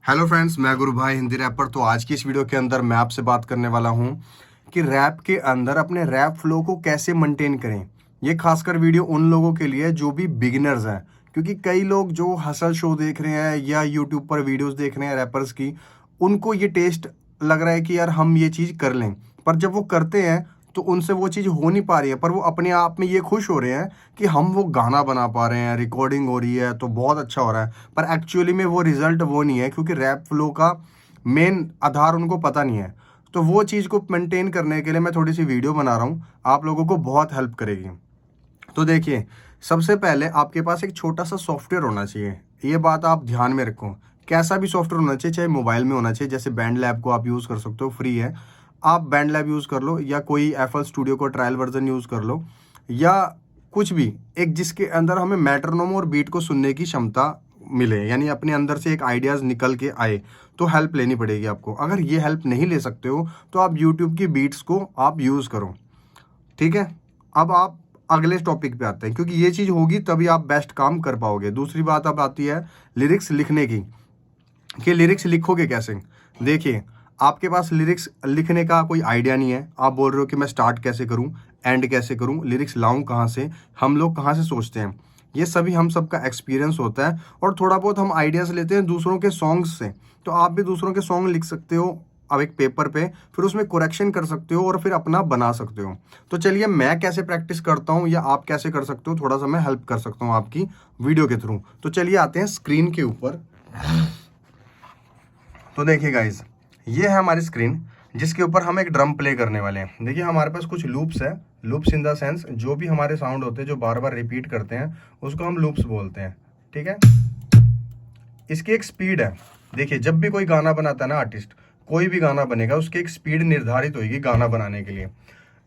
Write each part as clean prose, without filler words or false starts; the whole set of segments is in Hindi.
हेलो फ्रेंड्स, मैं गुरु भाई हिंदी रैपर। तो आज की इस वीडियो के अंदर मैं आपसे बात करने वाला हूं कि रैप के अंदर अपने रैप फ्लो को कैसे मेंटेन करें। ये खासकर वीडियो उन लोगों के लिए जो भी बिगिनर्स हैं, क्योंकि कई लोग जो हसल शो देख रहे हैं या यूट्यूब पर वीडियोस देख रहे हैं रैपर्स की, उनको ये टेस्ट लग रहा है कि यार हम ये चीज़ कर लें, पर जब वो करते हैं तो उनसे वो चीज़ हो नहीं पा रही है। पर वो अपने आप में ये खुश हो रहे हैं कि हम वो गाना बना पा रहे हैं, रिकॉर्डिंग हो रही है तो बहुत अच्छा हो रहा है, पर एक्चुअली में वो रिजल्ट वो नहीं है, क्योंकि रैप फ्लो का मेन आधार उनको पता नहीं है। तो वो चीज़ को मेंटेन करने के लिए मैं थोड़ी सी वीडियो बना रहा हूँ, आप लोगों को बहुत हेल्प करेगी। तो देखिए, सबसे पहले आपके पास एक छोटा सा सॉफ्टवेयर होना चाहिए। ये बात आप ध्यान में रखो। कैसा भी सॉफ्टवेयर होना चाहिए, चाहे मोबाइल में होना चाहिए, जैसे बैंड लैब को आप यूज़ कर सकते हो, फ्री है। आप बैंड लैब यूज़ कर लो या कोई एफएल स्टूडियो को ट्रायल वर्जन यूज़ कर लो, या कुछ भी एक जिसके अंदर हमें मेट्रोनोम और बीट को सुनने की क्षमता मिले, यानी अपने अंदर से एक आइडियाज़ निकल के आए, तो हेल्प लेनी पड़ेगी आपको। अगर ये हेल्प नहीं ले सकते हो तो आप यूट्यूब की बीट्स को आप यूज़ करो, ठीक है। अब आप अगले टॉपिक पे आते हैं, क्योंकि ये चीज़ होगी तभी आप बेस्ट काम कर पाओगे। दूसरी बात अब आती है लिरिक्स लिखने की, कि लिरिक्स लिखोगे कैसे। देखिए, आपके पास लिरिक्स लिखने का कोई आइडिया नहीं है, आप बोल रहे हो कि मैं स्टार्ट कैसे करूं, एंड कैसे करूं, लिरिक्स लाऊं कहां से, हम लोग कहां से सोचते हैं। ये सभी हम सबका एक्सपीरियंस होता है, और थोड़ा बहुत हम आइडियाज़ लेते हैं दूसरों के सॉन्ग्स से। तो आप भी दूसरों के सॉन्ग लिख सकते हो अब एक पेपर पे, फिर उसमें करेक्शन कर सकते हो और फिर अपना बना सकते हो। तो चलिए, मैं कैसे प्रैक्टिस करता हूँ या आप कैसे कर सकते हो, थोड़ा सा मैं हेल्प कर सकता हूँ आपकी वीडियो के थ्रू। तो चलिए आते हैं स्क्रीन के ऊपर। तो देखिए गाइज, ये है हमारी स्क्रीन, जिसके ऊपर हम एक ड्रम प्ले करने वाले हैं। देखिए, हमारे पास कुछ लूप्स है। लूप्स इन द सेंस जो भी हमारे साउंड होते हैं जो बार बार रिपीट करते हैं, उसको हम लूप्स बोलते हैं, ठीक है। इसकी एक स्पीड है। देखिए, जब भी कोई गाना बनाता है ना आर्टिस्ट, कोई भी गाना बनेगा उसकी एक स्पीड निर्धारित होगी गाना बनाने के लिए।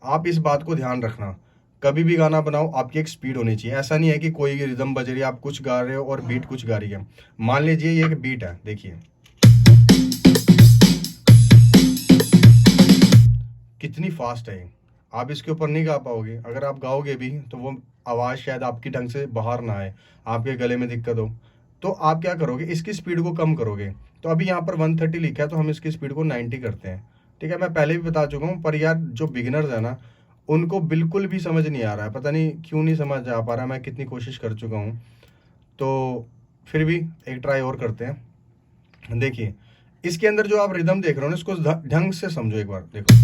आप इस बात को ध्यान रखना, कभी भी गाना बनाओ आपकी एक स्पीड होनी चाहिए। ऐसा नहीं है कि कोई रिदम बज रही है, आप कुछ गा रहे हो और बीट कुछ गा रही है। मान लीजिए ये एक बीट है, देखिए कितनी फास्ट है। आप इसके ऊपर नहीं गा पाओगे। अगर आप गाओगे भी तो वो आवाज़ शायद आपकी ढंग से बाहर ना आए, आपके गले में दिक्कत हो। तो आप क्या करोगे, इसकी स्पीड को कम करोगे। तो अभी यहाँ पर 130 लिखा है, तो हम इसकी स्पीड को 90 करते हैं, ठीक है। मैं पहले भी बता चुका हूँ, पर यार जो बिगिनर्स है ना, उनको बिल्कुल भी समझ नहीं आ रहा है। पता नहीं क्यों नहीं समझ आ पा रहा है, मैं कितनी कोशिश कर चुका हूँ। तो फिर भी एक ट्राई और करते हैं। देखिए, इसके अंदर जो आप रिदम देख रहे हो ना, इसको ढंग से समझो एक बार। देखो,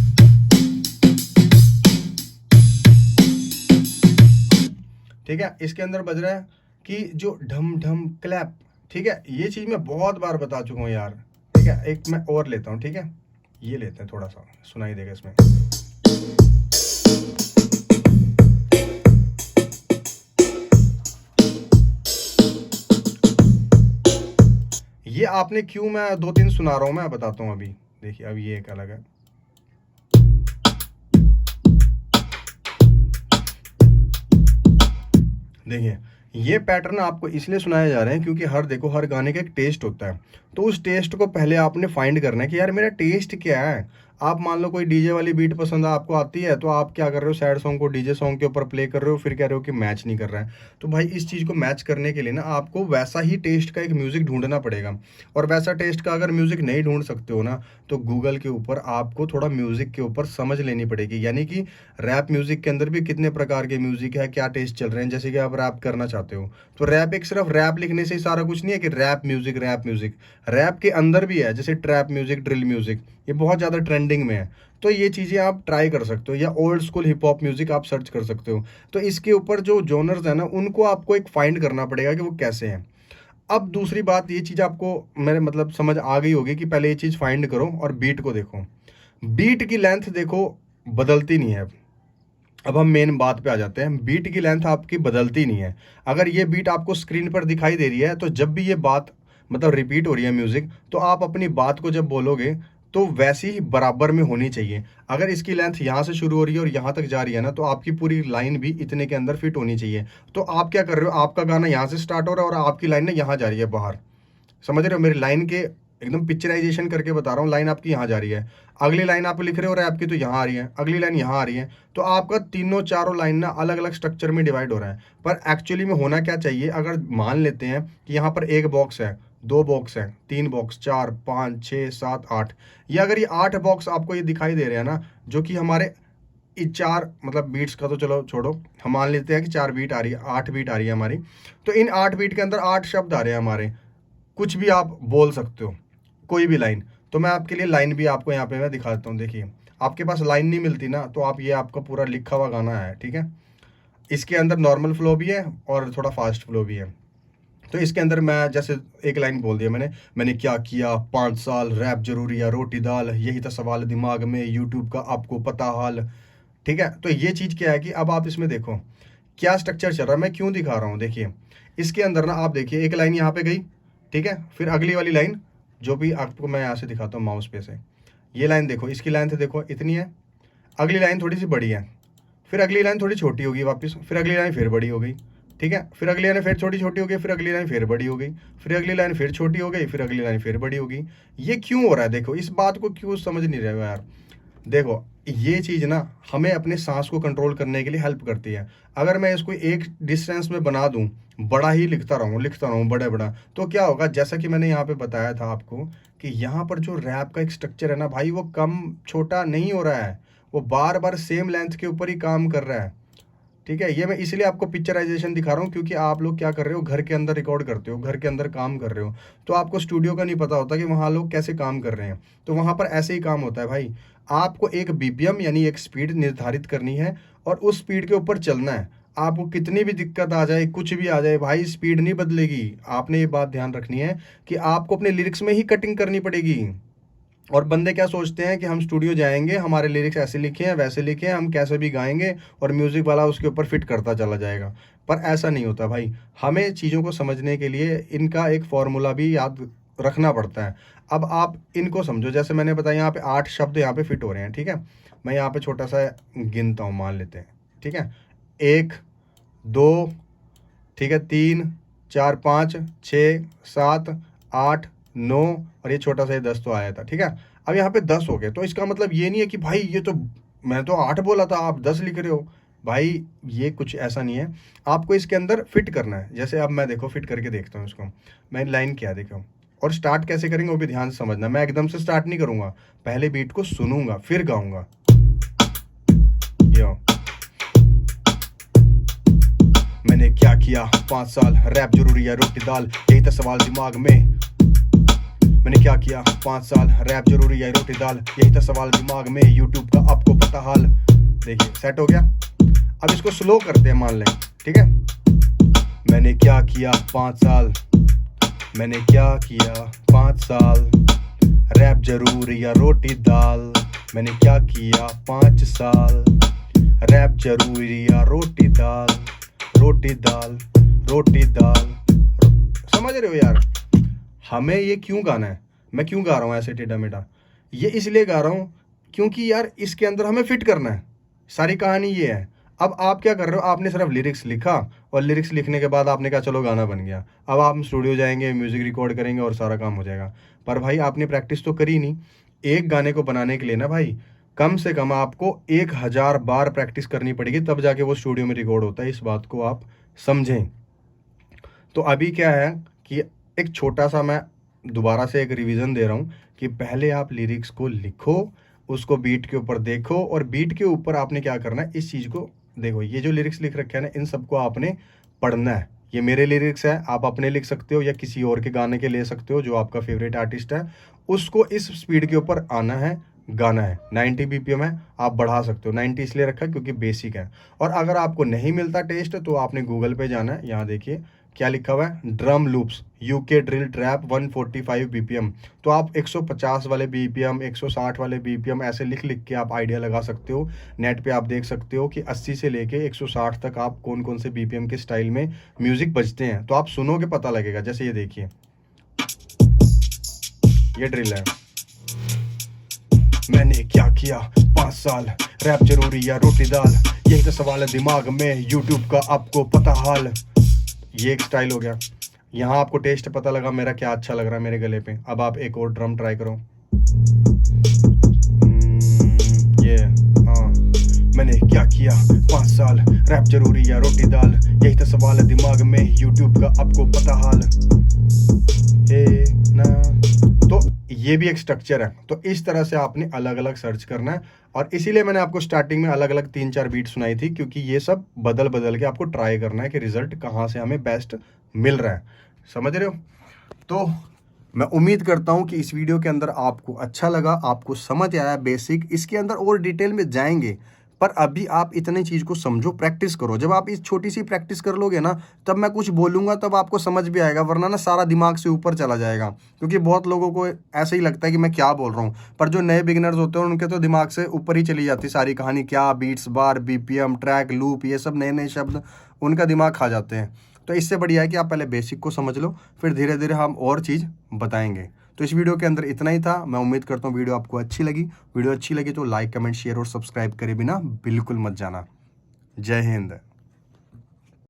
ठीक है, इसके अंदर बज रहा है कि जो ढम ढम क्लैप, ठीक है। ये चीज मैं बहुत बार बता चुका हूँ यार, ठीक है। एक मैं और लेता हूँ, ठीक है, ये लेते हैं, थोड़ा सा सुनाई देगा इसमें। ये आपने क्यों, मैं दो तीन सुना रहा हूँ, मैं बताता हूँ अभी। देखिए, अब ये एक अलग है। देखिए, ये पैटर्न आपको इसलिए सुनाया जा रहे हैं क्योंकि हर देखो, हर गाने का एक टेस्ट होता है। तो उस टेस्ट को पहले आपने फाइंड करना है कि यार मेरा टेस्ट क्या है। आप मान लो कोई डीजे वाली बीट पसंद है, आपको आती है, तो आप क्या कर रहे हो, सैड सॉन्ग को डीजे सॉन्ग के ऊपर प्ले कर रहे हो, फिर कह रहे हो कि मैच नहीं कर रहा है। तो भाई, इस चीज़ को मैच करने के लिए ना आपको वैसा ही टेस्ट का एक म्यूजिक ढूंढना पड़ेगा। और वैसा टेस्ट का अगर म्यूजिक नहीं ढूंढ सकते हो ना, तो गूगल के ऊपर आपको थोड़ा म्यूजिक के ऊपर समझ लेनी पड़ेगी। यानी कि रैप म्यूजिक के अंदर भी कितने प्रकार के म्यूजिक है, क्या टेस्ट चल रहे हैं। जैसे कि आप रैप करना चाहते हो, तो रैप एक सिर्फ रैप लिखने से ही सारा कुछ नहीं है कि rap music rap music. Rap के अंदर भी है, जैसे ट्रैप म्यूजिक, ड्रिल म्यूजिक, ये बहुत ज़्यादा ट्रेंडिंग में है। तो ये चीज़ें आप ट्राई कर सकते हो, या old school hip hop music आप सर्च कर सकते हो। तो इसके ऊपर जो जॉनर्स है ना, उनको आपको एक फाइंड करना पड़ेगा कि वो कैसे हैं। अब दूसरी बात, ये चीज़ आपको मेरे मतलब समझ आ गई होगी कि पहले ये चीज़ फाइंड करो और बीट को देखो। बीट की लेंथ देखो बदलती नहीं है। अब हम मेन बात पे आ जाते हैं। बीट की लेंथ आपकी बदलती नहीं है। अगर ये बीट आपको स्क्रीन पर दिखाई दे रही है, तो जब भी ये बात मतलब रिपीट हो रही है म्यूजिक, तो आप अपनी बात को जब बोलोगे तो वैसी ही बराबर में होनी चाहिए। अगर इसकी लेंथ यहाँ से शुरू हो रही है और यहाँ तक जा रही है ना, तो आपकी पूरी लाइन भी इतने के अंदर फिट होनी चाहिए। तो आप क्या कर रहे हो, आपका गाना यहाँ से स्टार्ट हो रहा है और आपकी लाइन ना यहाँ जा रही है बाहर। समझ रहे हो, मेरी लाइन के एकदम पिक्चराइजेशन करके बता रहा हूँ। लाइन आपकी यहाँ जा रही है, अगली लाइन आप लिख रहे हो रैप की, तो यहाँ आ रही है, अगली लाइन यहाँ आ रही है। तो आपका तीनों चारों लाइन ना अलग अलग स्ट्रक्चर में डिवाइड हो रहा है। पर एक्चुअली में होना क्या चाहिए, अगर मान लेते हैं कि यहाँ पर एक बॉक्स है, 2 बॉक्स हैं, 3 बॉक्स, 4, 5, 6, 7, 8। ये अगर ये 8 बॉक्स आपको ये दिखाई दे रहे हैं ना, जो कि हमारे 4 मतलब बीट्स का तो चलो छोड़ो, हम मान लेते हैं कि 4 बीट आ रही है, 8 बीट आ रही है हमारी। तो इन 8 बीट के अंदर 8 शब्द आ रहे हैं हमारे, कुछ भी आप बोल सकते हो, कोई भी लाइन। तो मैं आपके लिए लाइन भी आपको यहाँ पे मैं दिखा देता हूँ। देखिए, आपके पास लाइन नहीं मिलती ना, तो आप ये आपका पूरा लिखा हुआ गाना है, ठीक है। इसके अंदर नॉर्मल फ्लो भी है और थोड़ा फास्ट फ्लो भी है। तो इसके अंदर मैं जैसे एक लाइन बोल दिया मैंने क्या किया 5 साल, रैप जरूरी या रोटी दाल, यही था सवाल दिमाग में, यूट्यूब का आपको पता हाल, ठीक है। तो ये चीज़ क्या है कि अब आप इसमें देखो क्या स्ट्रक्चर चल रहा है, मैं क्यों दिखा रहा हूँ। देखिए इसके अंदर ना आप देखिए, एक लाइन यहाँ पे गई, ठीक है, फिर अगली वाली लाइन जो भी आपको मैं यहाँ से दिखाता हूँ माउस पे से, ये लाइन देखो, इसकी लाइन से देखो इतनी है, अगली लाइन थोड़ी सी बड़ी है, फिर अगली लाइन थोड़ी छोटी होगी वापस, फिर अगली लाइन फिर बड़ी हो गई, ठीक है, फिर अगली लाइन फिर छोटी छोटी हो गई, फिर अगली लाइन फिर बड़ी हो गई, फिर अगली लाइन फिर छोटी हो गई, फिर अगली लाइन फिर बड़ी हो गई। ये क्यों हो रहा है? देखो इस बात को क्यों समझ नहीं रहे हो यार। देखो ये चीज़ ना हमें अपने सांस को कंट्रोल करने के लिए हेल्प करती है। अगर मैं इसको एक डिस्टेंस में बना दूं, बड़ा ही लिखता रहूं बड़ा बड़ा, तो क्या होगा, जैसा कि मैंने यहाँ पे बताया था आपको कि यहाँ पर जो रैप का एक स्ट्रक्चर है ना भाई, वो कम छोटा नहीं हो रहा है, वो बार बार सेम लेंथ के ऊपर ही काम कर रहा है, ठीक है। ये मैं इसलिए आपको पिक्चराइजेशन दिखा रहा हूँ क्योंकि आप लोग क्या कर रहे हो, घर के अंदर रिकॉर्ड करते हो, घर के अंदर काम कर रहे हो, तो आपको स्टूडियो का नहीं पता होता कि वहाँ लोग कैसे काम कर रहे हैं। तो वहाँ पर ऐसे ही काम होता है भाई, आपको एक बीपीएम यानी एक स्पीड निर्धारित करनी है और उस स्पीड के ऊपर चलना है। आपको कितनी भी दिक्कत आ जाए, कुछ भी आ जाए भाई, स्पीड नहीं बदलेगी। आपने ये बात ध्यान रखनी है कि आपको अपने लिरिक्स में ही कटिंग करनी पड़ेगी। और बंदे क्या सोचते हैं कि हम स्टूडियो जाएंगे, हमारे लिरिक्स ऐसे लिखे हैं वैसे लिखे हैं, हम कैसे भी गाएंगे और म्यूज़िक वाला उसके ऊपर फिट करता चला जाएगा। पर ऐसा नहीं होता भाई, हमें चीज़ों को समझने के लिए इनका एक फॉर्मूला भी याद रखना पड़ता है। अब आप इनको समझो, जैसे मैंने बताया यहाँ पे 8 शब्द यहाँ पे फिट हो रहे हैं, ठीक है। मैं यहाँ पे छोटा सा गिनता हूँ, मान लेते हैं, ठीक है, 1, 2, ठीक है, 3, 4, 5, 6, 7, 8, 9 और ये छोटा सा ये 10 तो आया था, ठीक है। अब यहाँ पे 10 हो गए, तो इसका मतलब ये नहीं है कि भाई ये तो मैं तो 8 बोला था आप 10 लिख रहे हो भाई, ये कुछ ऐसा नहीं है। आपको इसके अंदर फिट करना है। जैसे अब मैं देखो फिट करके देखता हूँ इसको, मैं लाइन क्या देखो, और स्टार्ट कैसे करेंगे वो भी ध्यान से समझना। मैं एकदम से स्टार्ट नहीं करूँगा, पहले बीट को सुनूंगा फिर गाऊंगा। यो मैंने क्या किया 5 साल, रैप जरूरी है रोटी दाल, यही था सवाल दिमाग में। मैंने क्या किया 5 साल, रैप जरूरी है रोटी दाल, यही था सवाल दिमाग में, यूट्यूब का आपको पता हाल। देखिए सेट हो गया। अब इसको स्लो करते हैं, मान लें, ठीक है। मैंने क्या किया 5 साल, मैंने क्या किया 5 साल, रैप जरूरी या रोटी दाल, मैंने क्या किया 5 साल, रैप जरूरी या रोटी दाल, रोटी दाल, रोटी दाल। समझ रहे हो यार, हमें ये क्यों गाना है, मैं क्यों गा रहा हूँ ऐसे टेढ़ा मेढ़ा, ये इसलिए गा रहा हूँ क्योंकि यार इसके अंदर हमें फिट करना है। सारी कहानी ये है। अब आप क्या कर रहे हो, आपने सिर्फ लिरिक्स लिखा और लिरिक्स लिखने के बाद आपने कहा चलो गाना बन गया, अब आप स्टूडियो जाएंगे, म्यूजिक रिकॉर्ड करेंगे और सारा काम हो जाएगा। पर भाई आपने प्रैक्टिस तो करी नहीं। एक गाने को बनाने के लिए ना भाई, कम से कम आपको 1000 बार प्रैक्टिस करनी पड़ेगी, तब जाके वो स्टूडियो में रिकॉर्ड होता है। इस बात को आप समझें। तो अभी क्या है कि एक छोटा सा मैं दोबारा से एक रिवीजन दे रहा हूँ कि पहले आप लिरिक्स को लिखो, उसको बीट के ऊपर देखो, और बीट के ऊपर आपने क्या करना है, इस चीज़ को देखो। ये जो लिरिक्स लिख रखे हैं ना, इन सबको आपने पढ़ना है। ये मेरे लिरिक्स है, आप अपने लिख सकते हो या किसी और के गाने के ले सकते हो, जो आपका फेवरेट आर्टिस्ट है, उसको इस स्पीड के ऊपर आना है, गाना है। 90 BPM है, आप बढ़ा सकते हो। 90 इसलिए रखा क्योंकि बेसिक है। और अगर आपको नहीं मिलता टेस्ट तो आपने गूगल पे जाना है, यहाँ देखिए क्या लिखा हुआ है, drum loops UK drill trap 145 BPM। तो आप 150 वाले BPM, 160 वाले BPM ऐसे लिख लिख के आप आइडिया लगा सकते हो। नेट पे आप देख सकते हो कि 80 से लेके 160 तक आप कौन कौन से BPM के स्टाइल में म्यूजिक बजते हैं, तो आप सुनोगे पता लगेगा। जैसे ये देखिए, ये ड्रिल है। मैंने क्या किया 5 साल, रैप जरूरी या रोटी दाल, यही तो सवाल है दिमाग में, यूट्यूब का आपको पता हाल। ये एक स्टाइल हो गया। यहाँ आपको टेस्ट पता लगा मेरा क्या अच्छा लग रहा है मेरे गले पे। अब आप एक और ड्रम ट्राई करो। ये हाँ, मैंने क्या किया 5 साल, रैप जरूरी या रोटी दाल, यही तो सवाल है दिमाग में, यूट्यूब का आपको पता हाल। हे ना, तो ये भी एक स्ट्रक्चर है। तो इस तरह से आपने अलग अलग सर्च करना है, और इसीलिए मैंने आपको स्टार्टिंग में अलग अलग 3-4 बीट सुनाई थी, क्योंकि ये सब बदल बदल के आपको ट्राई करना है कि रिजल्ट कहाँ से हमें बेस्ट मिल रहा है। समझ रहे हो? तो मैं उम्मीद करता हूँ कि इस वीडियो के अंदर आपको अच्छा लगा, आपको समझ आया बेसिक। इसके अंदर और डिटेल में जाएंगे, पर अभी आप इतनी चीज़ को समझो, प्रैक्टिस करो। जब आप इस छोटी सी प्रैक्टिस कर लोगे ना, तब मैं कुछ बोलूँगा तब आपको समझ भी आएगा, वरना ना सारा दिमाग से ऊपर चला जाएगा। क्योंकि बहुत लोगों को ऐसा ही लगता है कि मैं क्या बोल रहा हूँ, पर जो नए बिगिनर्स होते हैं उनके तो दिमाग से ऊपर ही चली जाती सारी कहानी। क्या बीट्स, बार, बीपीएम, ट्रैक, लूप, ये सब नए नए शब्द उनका दिमाग खा जाते हैं। तो इससे बढ़िया है कि आप पहले बेसिक को समझ लो, फिर धीरे धीरे हम और चीज़ बताएंगे। तो इस वीडियो के अंदर इतना ही था। मैं उम्मीद करता हूँ वीडियो आपको अच्छी लगी। वीडियो अच्छी लगी तो लाइक, कमेंट, शेयर और सब्सक्राइब करे बिना बिल्कुल मत जाना। जय हिंद।